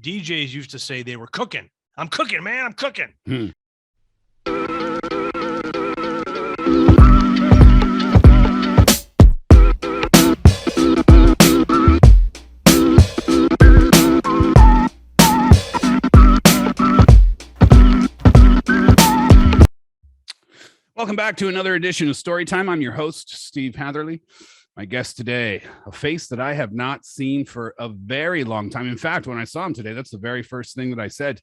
DJs used to say they were cooking. I'm cooking, man. I'm cooking. Welcome back to another edition of Storytime. I'm your host, Steve Hatherly. My guest today, a face that I have not seen for a very long time. In fact, when I saw him today, that's the very first thing that I said.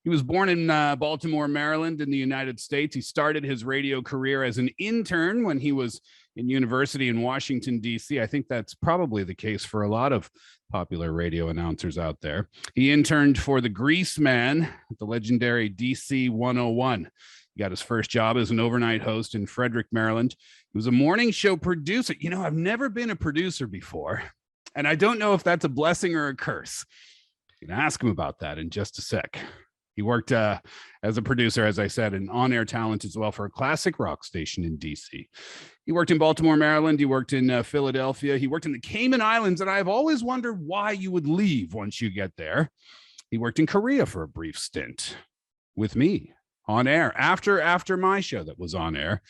He was born in Baltimore, Maryland, in the United States. He started his radio career as an intern when he was in university in Washington, D.C. I think that's probably the case for a lot of popular radio announcers out there. He interned for the Grease Man at the legendary DC 101. He got his first job as an overnight host in Frederick, Maryland. He was a morning show producer. You know, I've never been a producer before, and I don't know if that's a blessing or a curse. You can ask him about that in just a sec. He worked as a producer, as I said, and on-air talent as well for a classic rock station in D.C. He worked in Baltimore, Maryland. He worked in Philadelphia. He worked in the Cayman Islands, and I've always wondered why you would leave once you get there. He worked in Korea for a brief stint with me on air after my show that was on air.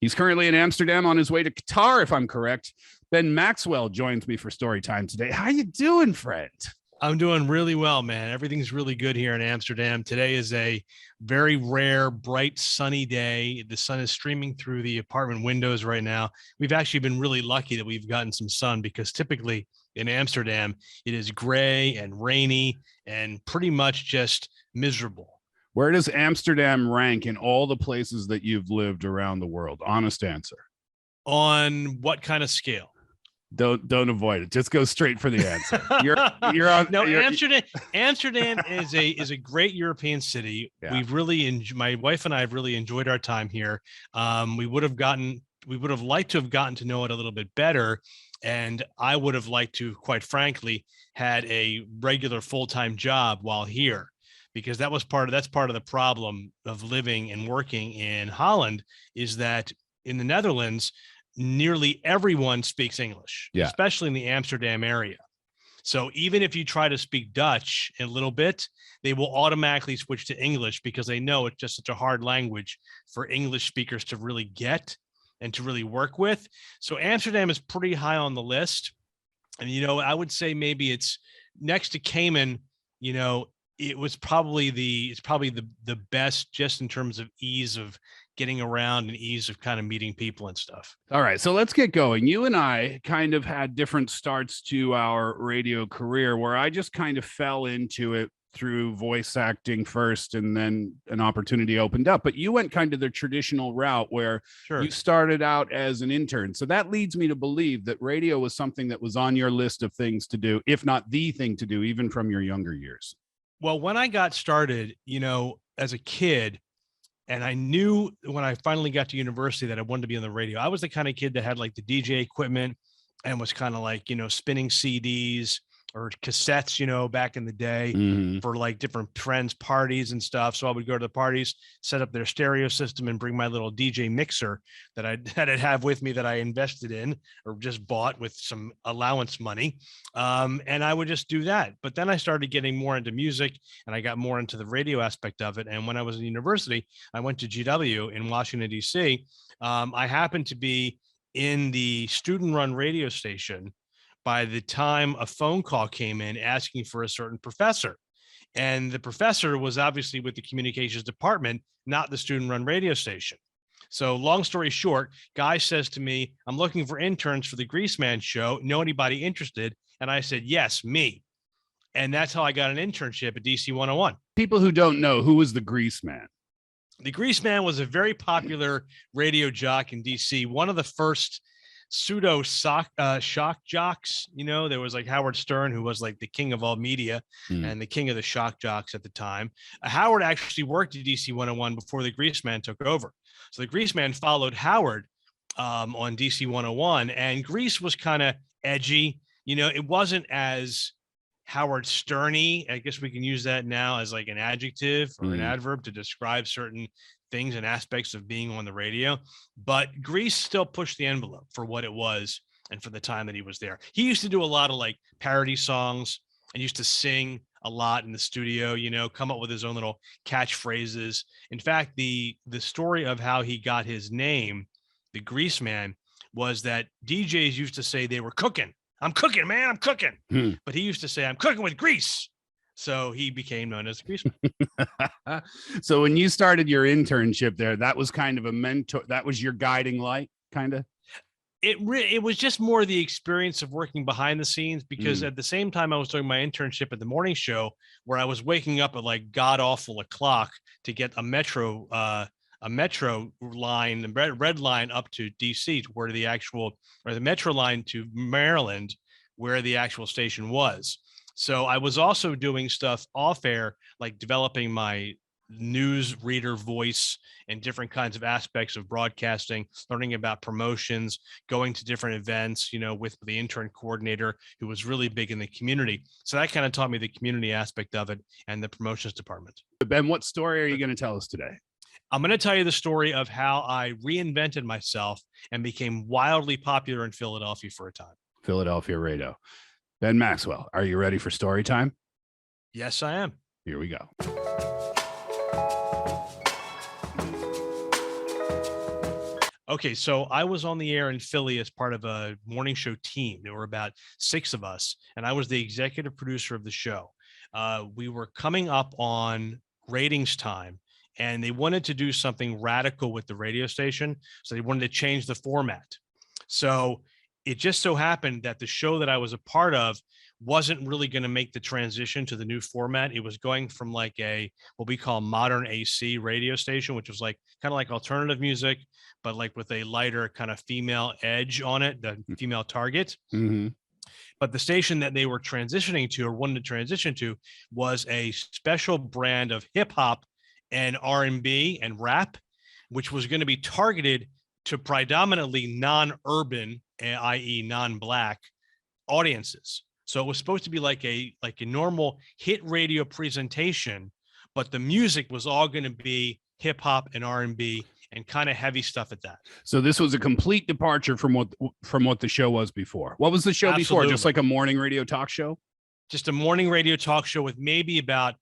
He's currently in Amsterdam on his way to Qatar, if I'm correct. Ben Maxwell joins me for Storytime today. How you doing, friend? I'm doing really well, man. Everything's really good here in Amsterdam. Today is a very rare, bright, sunny day. The sun is streaming through the apartment windows right now. We've actually been really lucky that we've gotten some sun, because typically in Amsterdam, it is gray and rainy and pretty much just miserable. Where does Amsterdam rank in all the places that you've lived around the world? Honest answer. On what kind of scale? Don't avoid it. Just go straight for the answer. You're on. No, Amsterdam is a great European city. Yeah. We've really my wife and I have really enjoyed our time here. We would have liked to have gotten to know it a little bit better, and I would have liked to, quite frankly, had a regular full-time job while here, because that's part of the problem of living and working in Holland, is that in the Netherlands, nearly everyone speaks English, especially in the Amsterdam area. So even if you try to speak Dutch a little bit, they will automatically switch to English, because they know it's just such a hard language for English speakers to really get and to really work with. So Amsterdam is pretty high on the list. And, I would say maybe it's next to Cayman. It's probably the best, just in terms of ease of getting around and ease of kind of meeting people and stuff. All right, so let's get going. You and I kind of had different starts to our radio career, where I just kind of fell into it through voice acting first, and then an opportunity opened up. But you went kind of the traditional route, where you started out as an intern. So that leads me to believe that radio was something that was on your list of things to do, if not the thing to do, even from your younger years. Well, when I got started, as a kid, and I knew when I finally got to university that I wanted to be on the radio, I was the kind of kid that had like the DJ equipment and was kind of like, spinning CDs or cassettes, back in the day for like different friends' parties and stuff. So I would go to the parties, set up their stereo system, and bring my little DJ mixer that I'd have with me, that I invested in or just bought with some allowance money. And I would just do that. But then I started getting more into music, and I got more into the radio aspect of it. And when I was in university, I went to GW in Washington, D.C. I happened to be in the student-run radio station by the time a phone call came in asking for a certain professor. And the professor was obviously with the communications department, not the student-run radio station. So long story short, guy says to me, "I'm looking for interns for the Grease Man show. Know anybody interested?" And I said, "Yes, me." And that's how I got an internship at DC 101. People who don't know, who was the Grease Man? The Grease Man was a very popular radio jock in DC. One of the first pseudo shock jocks. There was like Howard Stern, who was like the king of all media and the king of the shock jocks at the time. Howard actually worked at DC 101 before the Grease Man took over. So the Grease Man followed Howard on DC 101, and Grease was kind of edgy. It wasn't as Howard Stern-y. I guess we can use that now as like an adjective or an adverb to describe certain things and aspects of being on the radio. But Grease still pushed the envelope for what it was and for the time that he was there. He used to do a lot of like parody songs and used to sing a lot in the studio, come up with his own little catchphrases. In fact, the story of how he got his name, the Grease Man, was that DJs used to say they were cooking. I'm cooking, man, I'm cooking. But he used to say, I'm cooking with grease. So he became known as the Grease Man. So when you started your internship there, that was kind of a mentor. That was your guiding light, kind of. It was just more the experience of working behind the scenes, because at the same time I was doing my internship at the morning show, where I was waking up at like god awful o'clock to get a metro line, the red line up to DC, where the metro line to Maryland, where the actual station was. So I was also doing stuff off air, like developing my news reader voice and different kinds of aspects of broadcasting, learning about promotions, going to different events, with the intern coordinator who was really big in the community. So that kind of taught me the community aspect of it and the promotions department. Ben, what story are you going to tell us today? I'm going to tell you the story of how I reinvented myself and became wildly popular in Philadelphia for a time. Philadelphia radio. Ben Maxwell, are you ready for story time? Yes, I am. Here we go. Okay, so I was on the air in Philly as part of a morning show team. There were about 6 of us, and I was the executive producer of the show. We were coming up on ratings time, and they wanted to do something radical with the radio station. So they wanted to change the format. So it just so happened that the show that I was a part of wasn't really going to make the transition to the new format. It was going from like what we call modern AC radio station, which was like kind of like alternative music, but like with a lighter kind of female edge on it, the female target. Mm-hmm. But the station that they were transitioning to, or wanted to transition to, was a special brand of hip hop and R&B and rap, which was going to be targeted to predominantly non-urban, i.e. non-Black audiences. So it was supposed to be like a normal hit radio presentation, but the music was all going to be hip hop and R&B and kind of heavy stuff at that. So this was a complete departure from what the show was before. What was the show before? Just like a morning radio talk show? Just a morning radio talk show with maybe about,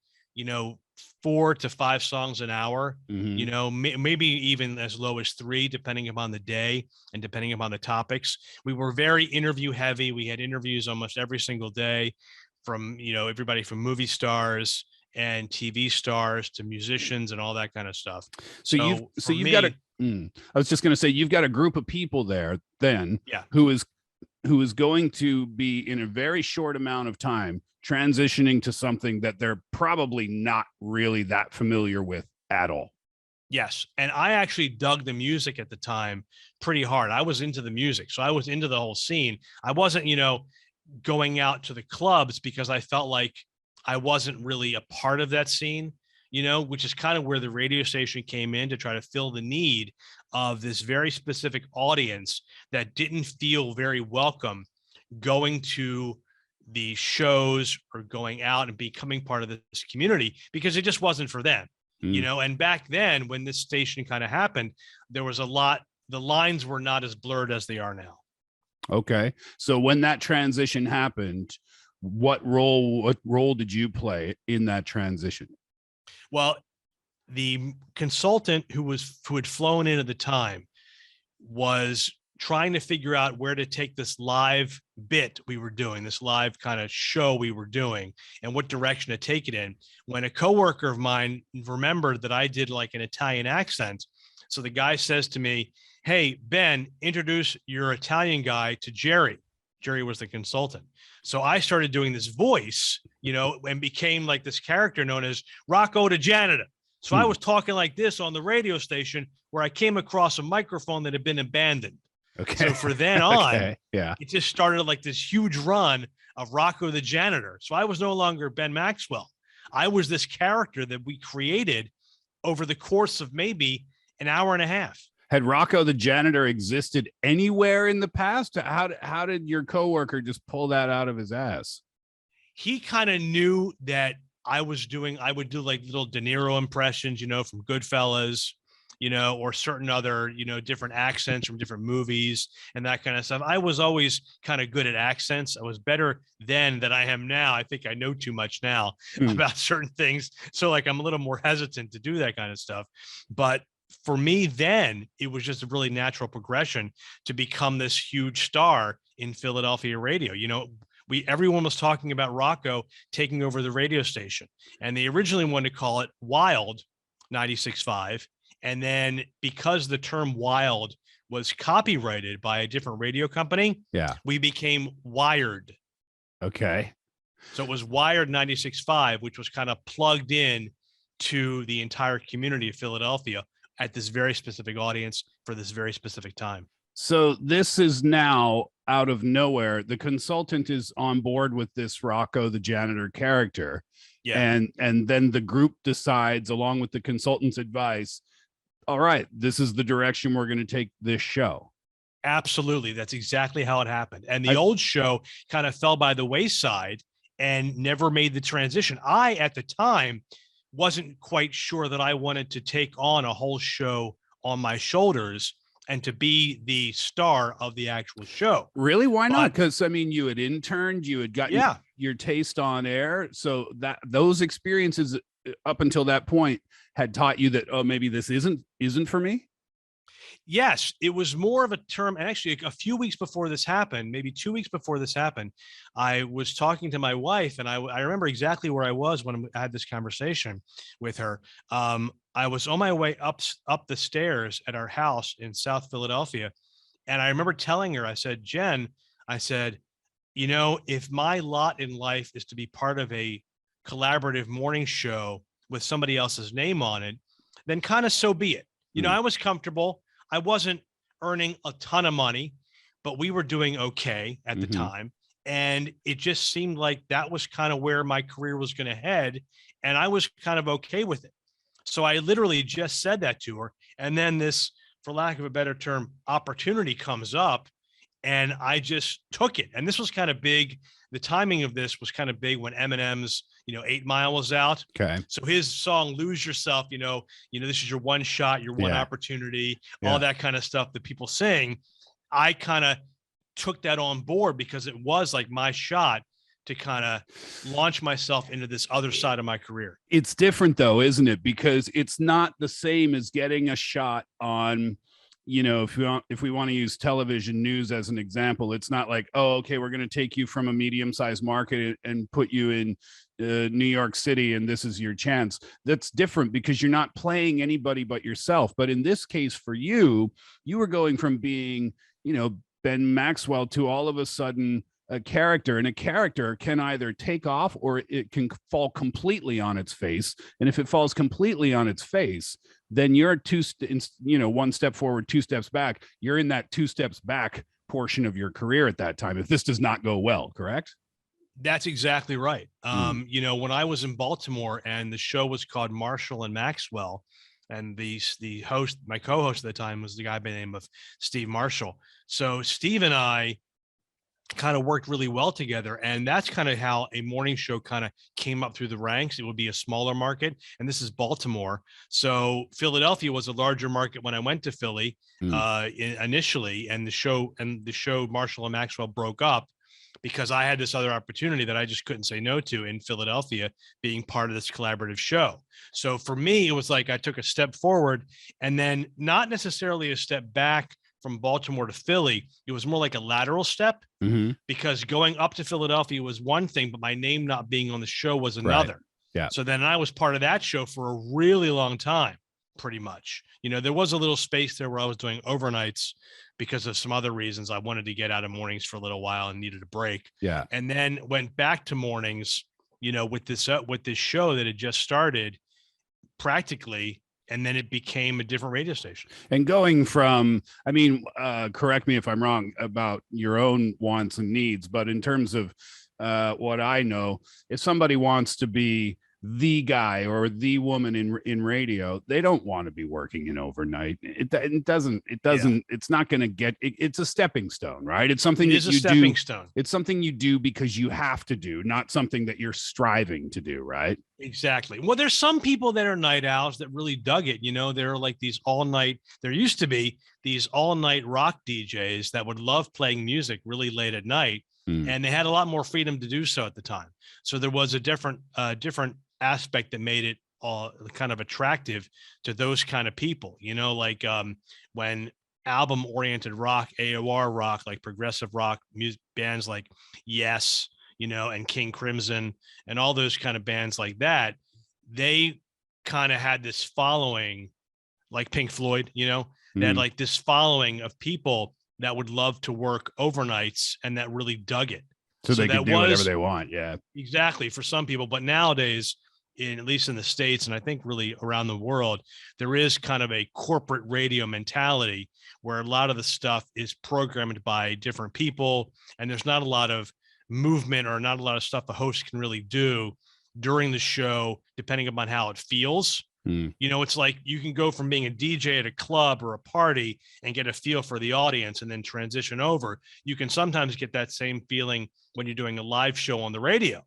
4 to 5 songs an hour, maybe even as low as 3, depending upon the day and depending upon the topics. We were very interview heavy. We had interviews almost every single day from, everybody from movie stars and TV stars to musicians and all that kind of stuff. I was just going to say, you've got a group of people there then, who is going to be in a very short amount of time transitioning to something that they're probably not really that familiar with at all. Yes. And I actually dug the music at the time pretty hard. I was into the music. So I was into the whole scene. I wasn't, going out to the clubs because I felt like I wasn't really a part of that scene, which is kind of where the radio station came in to try to fill the need of this very specific audience that didn't feel very welcome going to the shows or going out and becoming part of this community, because it just wasn't for them, and back then when this station kind of happened, there was the lines were not as blurred as they are now. Okay. So when that transition happened, what role did you play in that transition? Well, the consultant who had flown in at the time was trying to figure out where to take this live bit we were doing, this live kind of show we were doing, and what direction to take it in, when a coworker of mine remembered that I did like an Italian accent. So the guy says to me, "Hey, Ben, introduce your Italian guy to Jerry." Jerry was the consultant. So I started doing this voice, and became like this character known as Rocco the janitor. So I was talking like this on the radio station, where I came across a microphone that had been abandoned. Okay. So for then on, it just started like this huge run of Rocco the janitor. So I was no longer Ben Maxwell. I was this character that we created over the course of maybe an hour and a half. Had Rocco the janitor existed anywhere in the past? How did your coworker just pull that out of his ass? He kind of knew that I would do like little De Niro impressions, from Goodfellas. or certain other, different accents from different movies and that kind of stuff. I was always kind of good at accents. I was better then than I am now. I think I know too much now about certain things. So like I'm a little more hesitant to do that kind of stuff. But for me, then it was just a really natural progression to become this huge star in Philadelphia radio. Everyone was talking about Rocco taking over the radio station, and they originally wanted to call it Wild 96.5. And then because the term wild was copyrighted by a different radio company, we became Wired. Okay. So it was Wired 96.5, which was kind of plugged in to the entire community of Philadelphia at this very specific audience for this very specific time. So this is now out of nowhere. The consultant is on board with this Rocco, the janitor character. Yeah. And then the group decides, along with the consultant's advice, all right, this is the direction we're going to take this show. Absolutely. That's exactly how it happened. And the old show kind of fell by the wayside and never made the transition. I, at the time, wasn't quite sure that I wanted to take on a whole show on my shoulders and to be the star of the actual show. Really? Why not? Because I mean, you had interned, you had gotten your taste on air. So that those experiences up until that point had taught you that, oh, maybe this isn't for me. Yes, it was more of a term. And actually, a few weeks before this happened, maybe 2 weeks before this happened, I was talking to my wife, and I remember exactly where I was when I had this conversation with her. I was on my way up the stairs at our house in South Philadelphia, and I remember telling her, I said, Jen, I said, if my lot in life is to be part of a collaborative morning show with somebody else's name on it, then kind of so be it. I was comfortable. I wasn't earning a ton of money, but we were doing okay at the time. And it just seemed like that was kind of where my career was going to head. And I was kind of okay with it. So I literally just said that to her. And then this, for lack of a better term, opportunity comes up, and I just took it. And this was kind of big. The timing of this was kind of big when Eminem's, 8 Mile was out. Okay. So his song, Lose Yourself, this is your one shot, your one opportunity, all that kind of stuff that people sing. I kind of took that on board because it was like my shot to kind of launch myself into this other side of my career. It's different though, isn't it? Because it's not the same as getting a shot on, if we want to use television news as an example, it's not like, oh, okay, we're going to take you from a medium-sized market and put you in New York City, and this is your chance. That's different because you're not playing anybody but yourself. But in this case, for you were going from being, Ben Maxwell to all of a sudden a character, and a character can either take off or it can fall completely on its face. And if it falls completely on its face, then you're one step forward, 2 steps back. You're in that 2 steps back portion of your career at that time, if this does not go well, correct? That's exactly right. When I was in Baltimore and the show was called Marshall and Maxwell, and the host, my co-host at the time, was the guy by the name of Steve Marshall. So Steve and I kind of worked really well together, and that's kind of how a morning show kind of came up through the ranks. It would be a smaller market, and this is Baltimore. So Philadelphia was a larger market when I went to Philly initially, and the show Marshall and Maxwell broke up because I had this other opportunity that I just couldn't say no to in Philadelphia, being part of this collaborative show. So for me, it was like I took a step forward and then not necessarily a step back from Baltimore to Philly. It was more like a lateral step because going up to Philadelphia was one thing, but my name not being on the show was another. Right. Yeah. So then I was part of that show for a really long time, pretty much. There was a little space there where I was doing overnights because of some other reasons. I wanted to get out of mornings for a little while and needed a break. Yeah. And then went back to mornings, with this show that had just started practically. And then it became a different radio station. And going from, correct me if I'm wrong about your own wants and needs, but in terms of what I know, if somebody wants to be the guy or the woman in radio, they don't want to be working in overnight. It doesn't, it's not going to get, it's a stepping stone, right? It's something that you do. Stone. It's something you do because you have to do, not something that you're striving to do, right? Exactly. Well, there's some people that are night owls that really dug it. There are like these all night, there used to be these all night rock DJs that would love playing music really late at night. And they had a lot more freedom to do so at the time. So there was a different aspect that made it kind of attractive to those kind of people, like when album oriented rock, AOR rock, like progressive rock music bands like Yes, and King Crimson and all those kind of bands like that, they kind of had this following, like Pink Floyd, they had like this following of people that would love to work overnights and that really dug it. So they can do whatever they want. Yeah, exactly. For some people, but nowadays, at least in the States, and I think really around the world, there is kind of a corporate radio mentality where a lot of the stuff is programmed by different people. And there's not a lot of movement or not a lot of stuff the host can really do during the show, depending upon how it feels. It's like you can go from being a DJ at a club or a party and get a feel for the audience and then transition over. You can sometimes get that same feeling when you're doing a live show on the radio.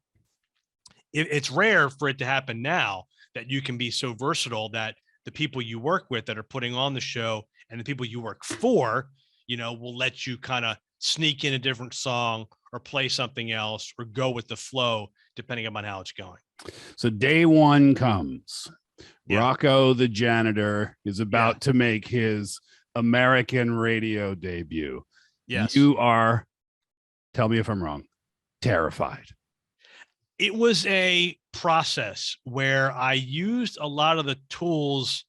It's rare for it to happen now that you can be so versatile that the people you work with that are putting on the show and the people you work for, will let you kind of sneak in a different song or play something else or go with the flow, depending upon how it's going. So day one comes. Yeah. Rocco, the janitor, is about to make his American radio debut. Yes. You are, tell me if I'm wrong, terrified. It was a process where I used a lot of the tools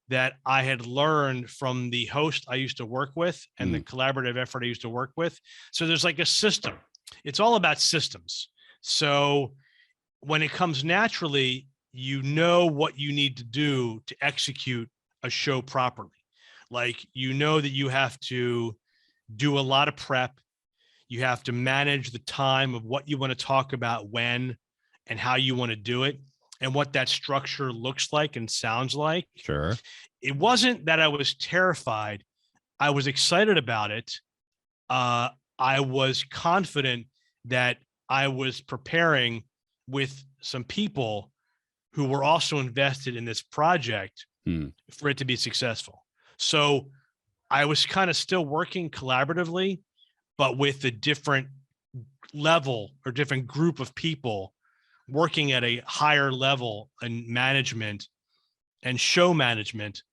that I had learned from the host I used to work with and the collaborative effort I used to work with. So there's like a system. It's all about systems. So when it comes naturally, what you need to do to execute a show properly. Like, that you have to do a lot of prep. You have to manage the time of what you want to talk about when and how you want to do it and what that structure looks like and sounds like. Sure. It wasn't that I was terrified. I was excited about it. I was confident that I was preparing with some people who were also invested in this project for it to be successful. So I was kind of still working collaboratively, but with a different level or different group of people working at a higher level in management and show management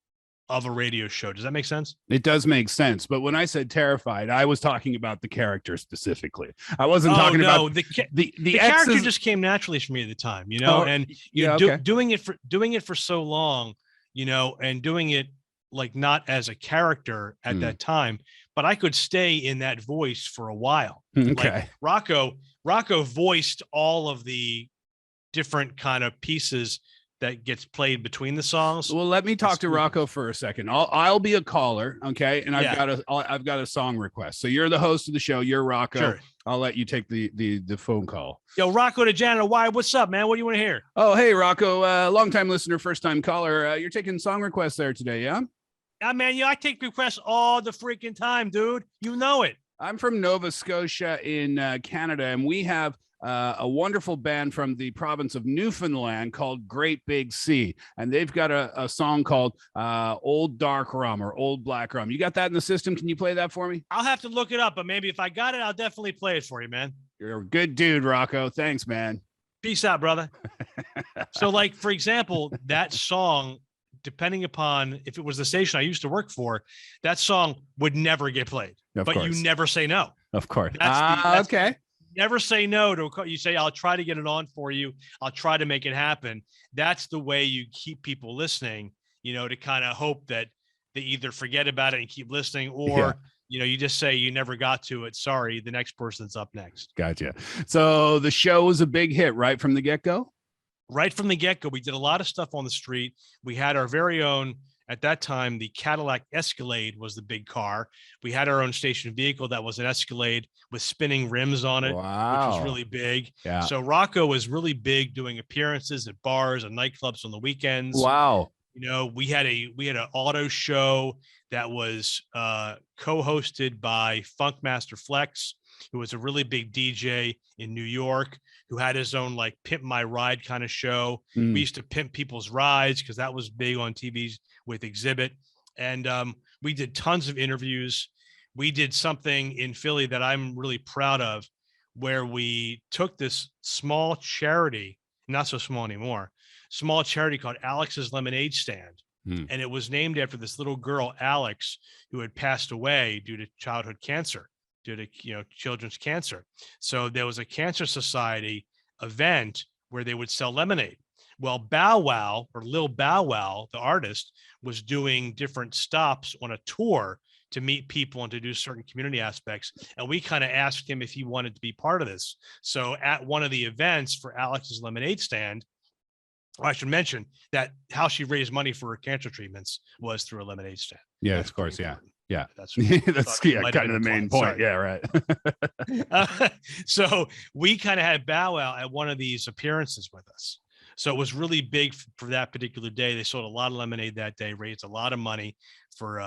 of a radio show. Does that make sense? It does make sense. But when I said terrified, I was talking about the character specifically. I wasn't talking about the character just came naturally for me at the time, and doing it for so long, and doing it like not as a character at that time, but I could stay in that voice for a while. Okay. Like Rocco voiced all of the different kind of pieces that gets played between the songs. Well, let me talk to Rocco for a second. I'll be a caller, okay? And I've got a song request. So you're the host of the show. You're Rocco. Sure. I'll let you take the phone call. Yo, Rocco the janitor. What's up, man? What do you want to hear? Oh, hey, Rocco. Long-time listener, first-time caller. You're taking song requests there today, yeah? Yeah, man. I take requests all the freaking time, dude. You know it. I'm from Nova Scotia in Canada, and we have a wonderful band from the province of Newfoundland called Great Big Sea. And they've got a song called Old Dark Rum or Old Black Rum. You got that in the system? Can you play that for me? I'll have to look it up, but maybe if I got it, I'll definitely play it for you, man. You're a good dude, Rocco. Thanks, man. Peace out, brother. So like, for example, that song, depending upon if it was the station I used to work for, that song would never get played. Of course. You never say no. Of course. That's okay. Never say no to you. Say, I'll try to get it on for you. I'll try to make it happen. That's the way you keep people listening, to kind of hope that they either forget about it and keep listening, or, you just say you never got to it. Sorry. The next person's up next. Gotcha. So the show was a big hit right from the get-go? Right from the get-go. We did a lot of stuff on the street. We had our very own At that time, the Cadillac Escalade was the big car. We had our own station vehicle that was an Escalade with spinning rims on it, which was Wow. really big. Yeah. So Rocco was really big doing appearances at bars and nightclubs on the weekends. Wow. We had an auto show that was co-hosted by Funkmaster Flex, who was a really big DJ in New York, who had his own like Pimp My Ride kind of show. We used to pimp people's rides because that was big on TVs with Exhibit. And we did tons of interviews. We did something in Philly that I'm really proud of, where we took this small charity, not so small anymore, small charity called Alex's Lemonade Stand. And it was named after this little girl, Alex, who had passed away due to childhood cancer, due to children's cancer. So there was a cancer society event where they would sell lemonade. Well, Bow Wow, or Lil Bow Wow, the artist, was doing different stops on a tour to meet people and to do certain community aspects. And we kind of asked him if he wanted to be part of this. So at one of the events for Alex's Lemonade Stand, I should mention that how she raised money for her cancer treatments was through a lemonade stand. Yeah, that's of course. Yeah. Yeah. That's kind of the main point. Sorry. Yeah. Right. So we kind of had Bow Wow at one of these appearances with us. So it was really big for that particular day. They sold a lot of lemonade that day, raised a lot of money for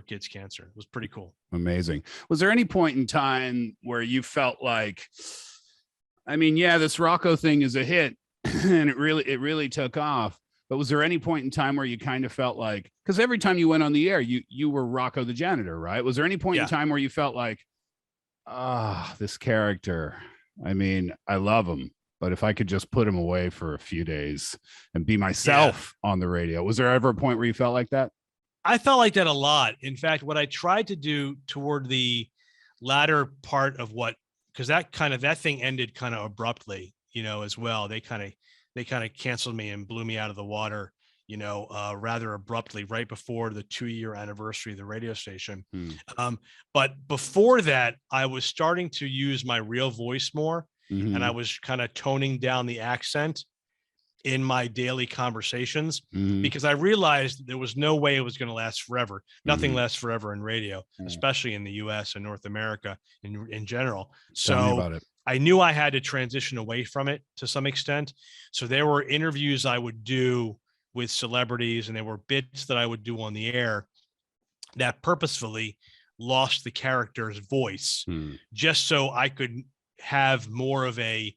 kids' cancer. It was pretty cool. Amazing. Was there any point in time where you felt like, I mean, yeah, this Rocco thing is a hit and it really took off. But was there any point in time where you kind of felt like, because every time you went on the air, you were Rocco the janitor, right? Was there any point in time where you felt like, this character, I mean, I love him, but if I could just put him away for a few days and be myself on the radio, was there ever a point where you felt like that? I felt like that a lot. In fact, what I tried to do toward the latter part of because that thing ended kind of abruptly, as well. They kind of canceled me and blew me out of the water, rather abruptly right before the 2-year anniversary of the radio station. But before that, I was starting to use my real voice more, and I was kind of toning down the accent in my daily conversations because I realized there was no way it was going to last forever. Nothing lasts forever in radio, especially in the US and North America in general. So I knew I had to transition away from it to some extent. So there were interviews I would do with celebrities, and there were bits that I would do on the air that purposefully lost the character's voice just so I could have more of a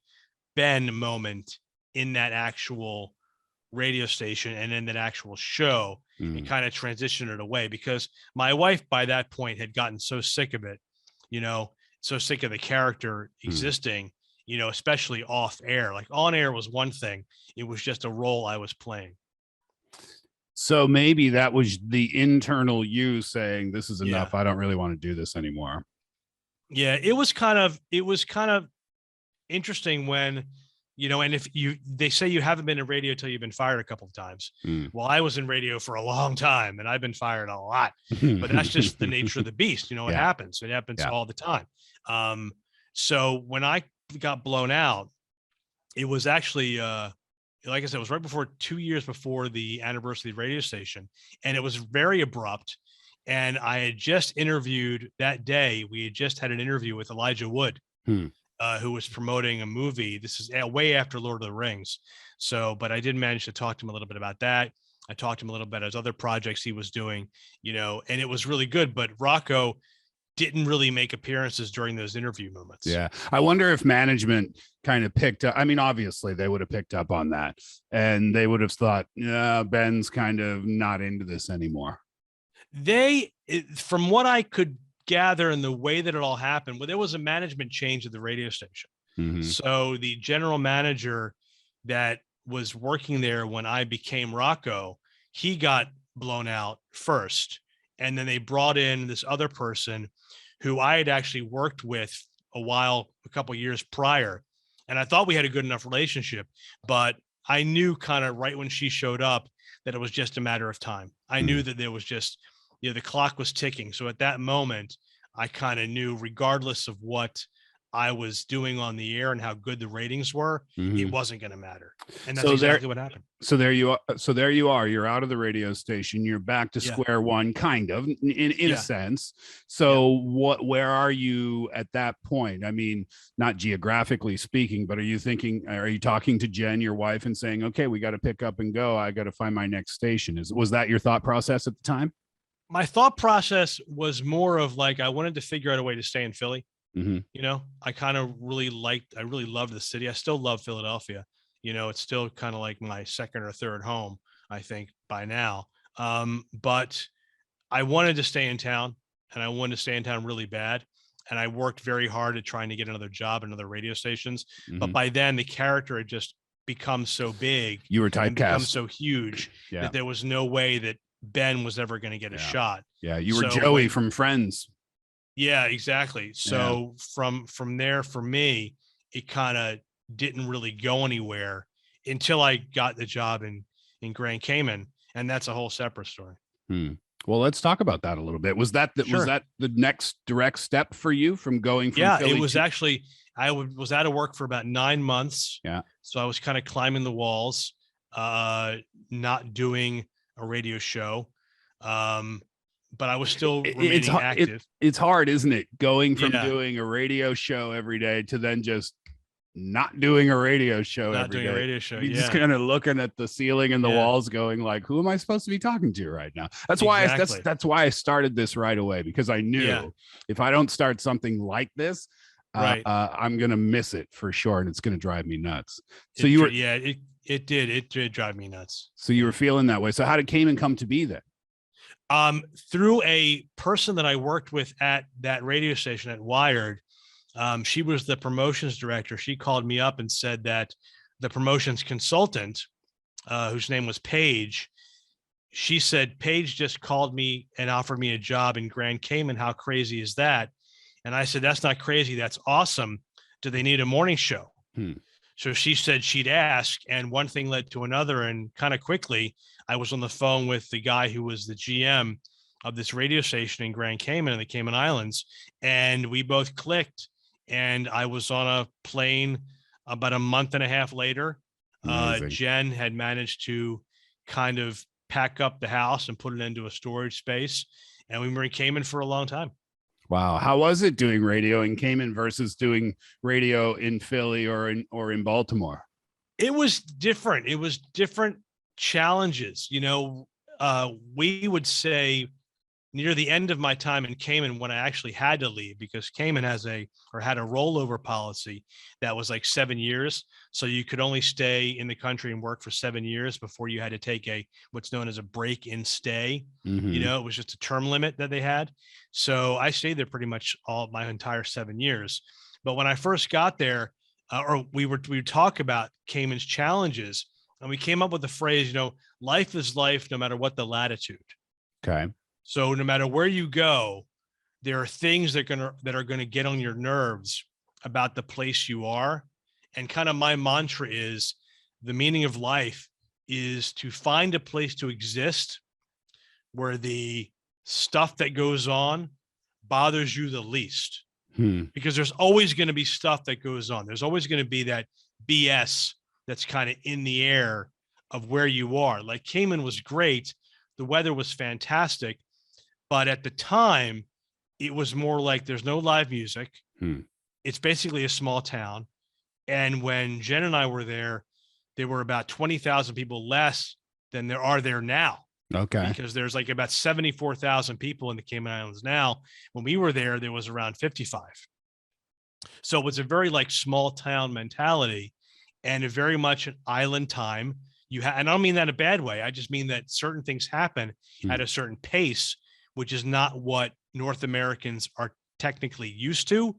Ben moment in that actual radio station and in that actual show and kind of transition it away, because my wife by that point had gotten so sick of it, so sick of the character existing, especially off air. Like on air was one thing. It was just a role I was playing. So maybe that was the internal you saying, this is enough. I don't really want to do this anymore. Yeah. It was kind of interesting when, and if they say you haven't been in radio till you've been fired a couple of times. Well, I was in radio for a long time and I've been fired a lot, but that's just the nature of the beast. It happens. It happens all the time. So when I got blown out, it was actually, like I said, it was right before 2 years before the anniversary of the radio station. And it was very abrupt. And I had just interviewed that day. We had just had an interview with Elijah Wood, who was promoting a movie. This is way after Lord of the Rings. So, but I did manage to talk to him a little bit about that. I talked to him a little bit about his other projects he was doing, and it was really good. But Rocco didn't really make appearances during those interview moments. Yeah. I wonder if management kind of picked up. I mean, obviously they would have picked up on that and they would have thought, yeah, Ben's kind of not into this anymore. From what I could gather in the way that it all happened, well, there was a management change at the radio station. So the general manager that was working there when I became Rocco, he got blown out first. And then they brought in this other person who I had actually worked with a couple of years prior. And I thought we had a good enough relationship, but I knew kind of right when she showed up that it was just a matter of time. I knew that there was just, the clock was ticking. So at that moment, I kind of knew, regardless of what I was doing on the air and how good the ratings were, it wasn't going to matter. And that's So exactly what happened. So there you are. So there you are. You're out of the radio station. You're back to Yeah. square one, kind of, in Yeah. a sense. So where are you at that point? I mean, not geographically speaking, but are you talking to Jen, your wife, and saying, okay, we got to pick up and go. I got to find my next station. Was that your thought process at the time? My thought process was more of like, I wanted to figure out a way to stay in Philly. You know, I really loved the city. I still love Philadelphia. You know, it's still kind of like my second or third home, I think, by now. But I wanted to stay in town, and I wanted to stay in town really bad. And I worked very hard at trying to get another job in other radio stations. But by then, the character had just become so big. You were typecast. And become so huge that there was no way that Ben was ever going to get a shot. Yeah, you were Joey from Friends. Yeah, exactly. So from there, for me, it kind of didn't really go anywhere until I got the job in Grand Cayman, and that's a whole separate story. Well, let's talk about that a little bit. Was that the next direct step for you from going from Philly it was actually, I was out of work for about 9 months. Yeah. So I was kind of climbing the walls, not doing a radio show. But I was still remaining active. It's hard, isn't it? Going from doing a radio show every day to then just not doing a radio show every day. Not doing a radio show. You're just kind of looking at the ceiling and the walls going like, who am I supposed to be talking to right now? That's why that's why I started this right away, because I knew if I don't start something like this, I'm going to miss it for sure. And it's going to drive me nuts. So it did drive me nuts. So you were feeling that way. So how did Cayman come to be then? Through a person that I worked with at that radio station at Wired. She was the promotions director. She called me up and said that the promotions consultant, whose name was Paige, she said, Paige just called me and offered me a job in Grand Cayman. How crazy is that? And I said, that's not crazy. That's awesome. Do they need a morning show? So she said she'd ask, and one thing led to another. And kind of quickly, I was on the phone with the guy who was the GM of this radio station in Grand Cayman in the Cayman Islands. And we both clicked, and I was on a plane about a month and a half later. Jen had managed to kind of pack up the house and put it into a storage space. And we were in Cayman for a long time. Wow. How was it doing radio in Cayman versus doing radio in Philly or in Baltimore? It was different. It was different challenges. You know, we would say near the end of my time in Cayman, when I actually had to leave, because Cayman had a rollover policy that was like 7 years. So you could only stay in the country and work for 7 years before you had to take what's known as a break in stay. You know, it was just a term limit that they had. So I stayed there pretty much all my entire 7 years. But when I first got there, we would talk about Cayman's challenges, and we came up with the phrase, you know, life is life, no matter what the latitude. Okay. So no matter where you go, there are things that are gonna get on your nerves about the place you are. And kind of my mantra is, the meaning of life is to find a place to exist where the stuff that goes on bothers you the least. Because there's always going to be stuff that goes on. There's always going to be that BS that's kind of in the air of where you are. Like Cayman was great. The weather was fantastic. But at the time, it was more like there's no live music. It's basically a small town. And when Jen and I were there were about 20,000 people less than there are there now. Okay. Because there's like about 74,000 people in the Cayman Islands now. When we were there was around 55. So it was a very like small town mentality, and a very much an island time. And I don't mean that in a bad way. I just mean that certain things happen at a certain pace, which is not what North Americans are technically used to.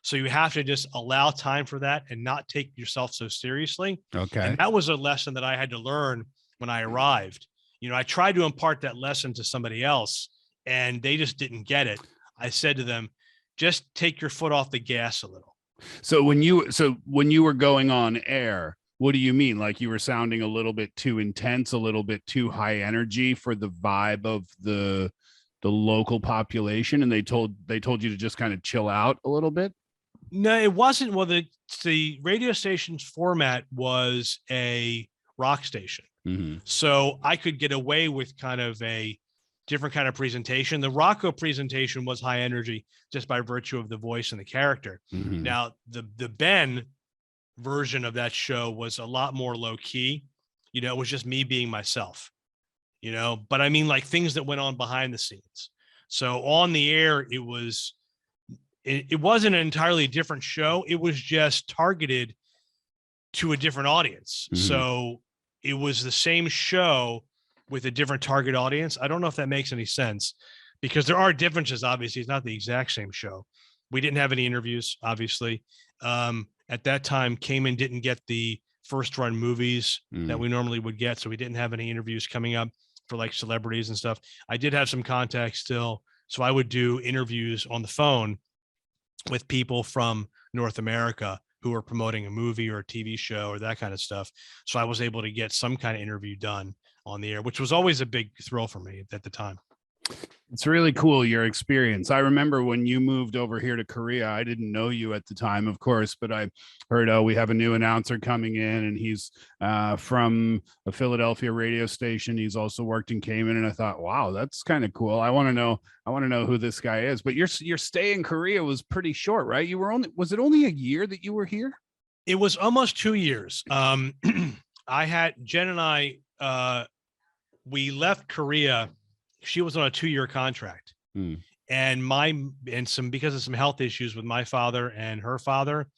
So you have to just allow time for that and not take yourself so seriously. Okay. And that was a lesson that I had to learn when I arrived. You know, I tried to impart that lesson to somebody else, and they just didn't get it. I said to them, just take your foot off the gas a little. So when you were going on air, what do you mean? Like you were sounding a little bit too intense, a little bit too high energy for the vibe of the local population, and they told you to just kind of chill out a little bit? No, it wasn't. Well, the radio station's format was a rock station. Mm-hmm. So I could get away with kind of a different kind of presentation. The Rocco presentation was high energy just by virtue of the voice and the character. Mm-hmm. Now, the Ben version of that show was a lot more low key. It was just me being myself, but I mean, like, things that went on behind the scenes. So on the air, it wasn't an entirely different show. It was just targeted to a different audience. Mm-hmm. So it was the same show with a different target audience. I don't know if that makes any sense, because there are differences. Obviously, it's not the exact same show. We didn't have any interviews, obviously. At that time, Cayman didn't get the first run movies that we normally would get. So we didn't have any interviews coming up for like celebrities and stuff. I did have some contacts still. So I would do interviews on the phone with people from North America who were promoting a movie or a TV show or that kind of stuff. So I was able to get some kind of interview done on the air, which was always a big thrill for me at the time. It's really cool, your experience. I remember when you moved over here to Korea. I didn't know you at the time, of course, but I heard, we have a new announcer coming in, and he's from a Philadelphia radio station. He's also worked in Cayman, and I thought, wow, that's kind of cool. I want to know who this guy is. But your stay in Korea was pretty short, right? Was it only a year that you were here? It was almost 2 years. Jen and I, we left Korea. She was on a 2-year contract, and because of some health issues with my father and her father,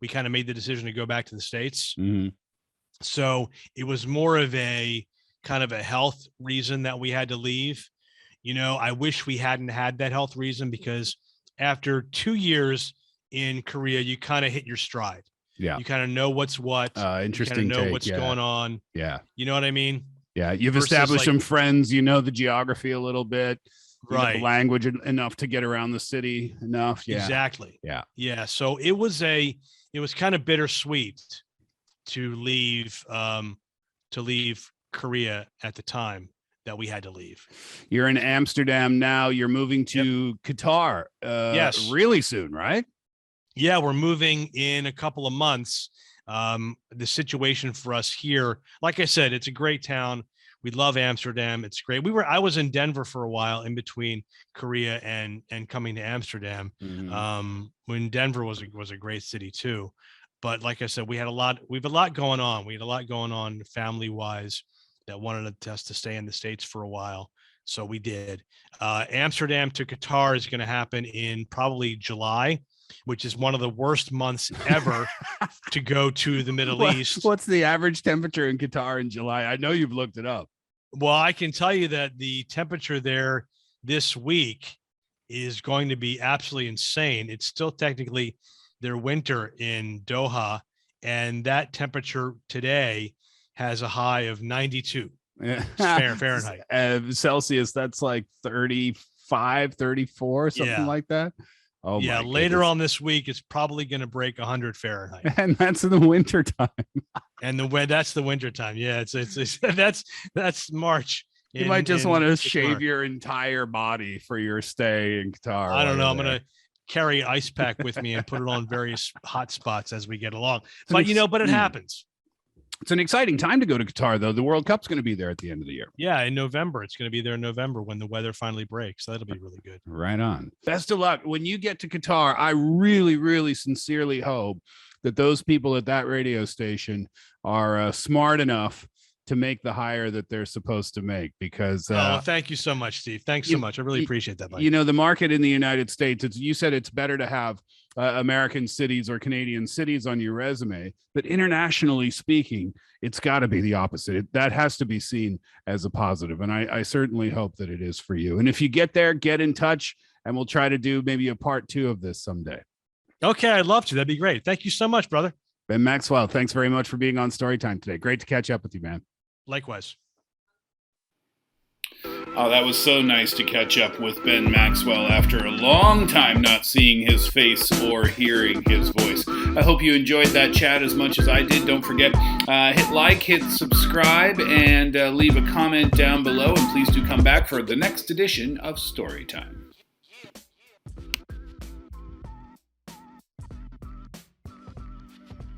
we kind of made the decision to go back to the States. Mm-hmm. So it was more of a kind of a health reason that we had to leave. I wish we hadn't had that health reason, because after 2 years in Korea, you kind of hit your stride. Yeah. You kind of know what's what. Interesting. You kind of know what's going on. Yeah. You know what I mean? Yeah, you've established some friends, the geography a little bit, right? The language enough to get around the city enough. Yeah, exactly. Yeah. So it was kind of bittersweet to leave Korea at the time that we had to leave. You're in Amsterdam now. You're moving to Qatar. Yes, really soon, right? Yeah, we're moving in a couple of months. The situation for us here, like I said, it's a great town. We love Amsterdam. It's great. I was in Denver for a while in between Korea and coming to Amsterdam. Mm-hmm. When Denver was a great city too. But like I said, we have a lot going on. We had a lot going on family wise that wanted us to stay in the States for a while. So we did. Amsterdam to Qatar is going to happen in probably July, which is one of the worst months ever to go to the Middle East. What's the average temperature in Qatar in July? I know you've looked it up. Well, I can tell you that the temperature there this week is going to be absolutely insane. It's still technically their winter in Doha, and that temperature today has a high of 92 Fahrenheit. Celsius, that's like 35, 34, something like that. Oh yeah, later on this week, it's probably going to break 100 Fahrenheit, and that's in the winter time. And that's the winter time. Yeah, it's that's March. You might just want to shave your entire body for your stay in Qatar. I don't know. I'm going to carry an ice pack with me and put it on various hot spots as we get along. But it happens. It's an exciting time to go to Qatar, though. The World Cup's going to be there at the end of the year. Yeah, in November. It's going to be there in November when the weather finally breaks. That'll be really good. Right on. Best of luck. When you get to Qatar, I really, really sincerely hope that those people at that radio station are smart enough to make the hire that they're supposed to make, because thank you so much, Steve. Thanks so much. I really appreciate that, buddy. The market in the United States, you said it's better to have American cities or Canadian cities on your resume, but internationally speaking, it's got to be the opposite. That has to be seen as a positive, and I certainly hope that it is for you. And if you get there, get in touch, and we'll try to do maybe a part 2 of this someday. Okay, I'd love to. That'd be great. Thank you so much, brother. Ben Maxwell, thanks very much for being on Storytime today. Great to catch up with you, man. Likewise. Oh, that was so nice to catch up with Ben Maxwell after a long time not seeing his face or hearing his voice. I hope you enjoyed that chat as much as I did. Don't forget, hit like, hit subscribe, and leave a comment down below. And please do come back for the next edition of Storytime.